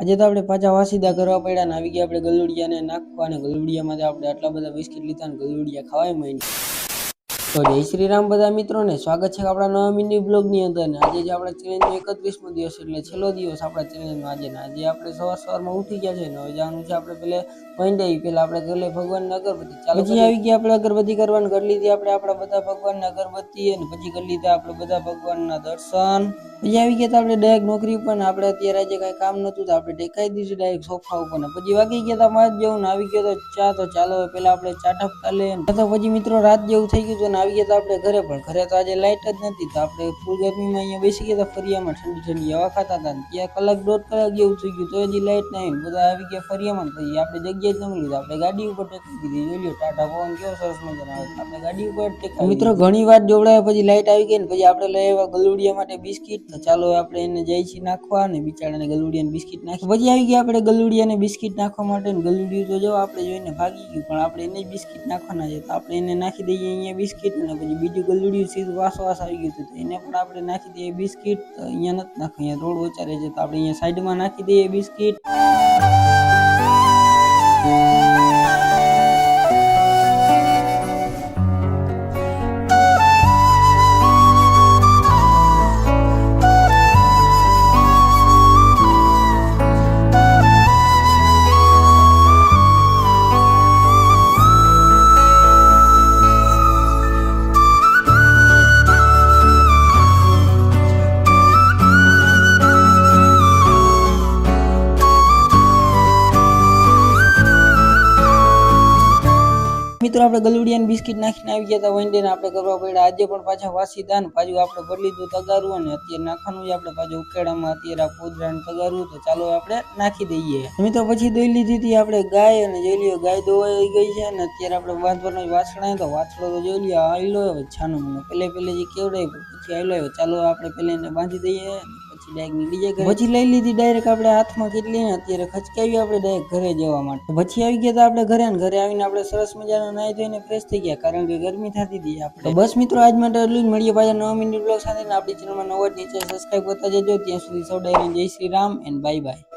આજે તો આપણે પાછા વાસીદા કરવા પડ્યા ને આવી ગયા આપણે ગલુડિયાને નાખવા અને ગલુડિયામાં આપણે આટલા બધા બિસ્કિટ લીધા ને ગલુડિયા ખાવાય માંડી. તો જય શ્રી રામ બધા મિત્રોને સ્વાગત છે આપણા નવા મિની બ્લોગ ની અંદર. ને આજે જે આપણા ચેલેન્જનો 31મો દિવસ એટલે છેલ્લો દિવસ આપણા ચેલેન્જનો આજે આપણે સવારમાં ઉઠી ગયા છે ને હવે જવાનું છે આપણે પેલા આપણે ગલે ભગવાનને અગરબત્તી ચાલુ પછી આવી ગયા આપણે અગરબત્તી કરવાનું કરી લીધી આપણે આપણા બધા ભગવાનને અગરબત્તી અને પછી કરી લીધા આપણે બધા ભગવાનના દર્શન. પછી આવી ગયા આપણે ડાયરેક્ટ નોકરી ઉપર ને આપણે અત્યારે આજે કઈ કામ નતું તો આપણે ટેકાઈ દીધું ડાયરેક્ટ સોફા ઉપર ને પછી વાગી ગયા તા 5 જેવું ને આવી ગયો તો ચા. તો ચાલો પેલા આપણે ચા ટપકા લે તો પછી મિત્રો રાત જેવું થઈ ગયું ને આવી ગયા આપણે ઘરે. પણ ઘરે તો આજે લાઈટ જ નથી તો આપણે ફૂલ ગરમીમાં અહીંયા બેસી ગયા હતા ફરિયામાં ઠંડી ઠંડી હવા ખાતા હતા. ત્યાં કલાક દોઢ કલાક જેવું થઈ ગયું તો હજી લાઈટ ના આવી. બધા આવી ગયા ફરિયામાં પછી આપણે જગ્યા જ ન મળી તો આપણે ગાડી ઉપર ટેકાઈ દીધી. જોઈ લો ટાટા પવન કેવો સરસ મજાનો આવે આપણે ગાડી ઉપર ટેકાઈ. મિત્રો ઘણી વાર જોવડાયા પછી લાઈટ આવી ગઈ ને પછી આપણે લઈ આવ્યા ગલુડિયા માટે બિસ્કિટ. તો ચાલો આપણે એને જઈશી નાખવા ને બિચારાને ગલુડિયાને બિસ્કિટ નાખી. પછી આવી ગયા આપણે ગલુડિયાને બિસ્કિટ નાખવા માટે ને ગલુડિયું તો જો આપણે જોઈને ભાગી ગયું પણ આપણે એને જ બિસ્કિટ નાખવાના છે તો આપણે એને નાખી દઈએ અહીંયા બિસ્કિટ. અને પછી બીજું ગલુડિયું સીધું વાસ આવી ગયું તો એને પણ આપણે નાખી દઈએ બિસ્કિટ. તો અહીંયા નથી નાખવા, અહીંયા રોડ ઓછા રહે છે તો આપણે અહીંયા સાઈડમાં નાખી દઈએ બિસ્કિટ. મિત્રો આપણે ગલુડિયાને બિસ્કિટ નાખીને આવી ગયા હતા વંડેને આપણે કરવા પડ્યા આજે પણ પાછા વાસીદા ને પાછું આપણે ભરી લીધું તગારું અને અત્યારે નાખવાનું છે આપણે પાછું ઉકેડામાં અત્યારે પોદરાને તગારું. તો ચાલો આપણે નાખી દઈએ. મિત્રો પછી દોઈ લીધી હતી આપણે ગાય અને જોઈ લ્યો ગાય દોવાઈ ગઈ છે અને અત્યારે આપણે બાંધવાનો વાછડા તો વાછડો તો જોઈ લ્યો આવેલો હવે છાનો મને પેલે જે કેવડાય પછી આવેલો. ચાલો આપણે પેલે એને બાંધી દઈએ પછી ડાયરેક્ટ નીકળી જાય. પછી લઈ લીધી ડાયરેક્ટ આપણે હાથમાં કેટલી ને અત્યારે ખચકાવી આપણે ડાયરેક્ટ ઘરે જવા માટે. પછી આવી ગયા હતા આપણે ઘરે ને ઘરે આવીને આપણે સરસ મજાનો નાઈ ધોઈને ફ્રેશ થઈ ગયા કારણ કે ગરમી થતી હતી આપણે. તો બસ મિત્રો આજ માટે એટલું જ. મળીએ પાછા નવા મિની બ્લોગ સાથે. આપણી ચેનલમાં નવા નીચે સબસ્ક્રાઇબ કરતા જજો. ત્યાં સુધી સૌ જય Shri Ram and bye bye.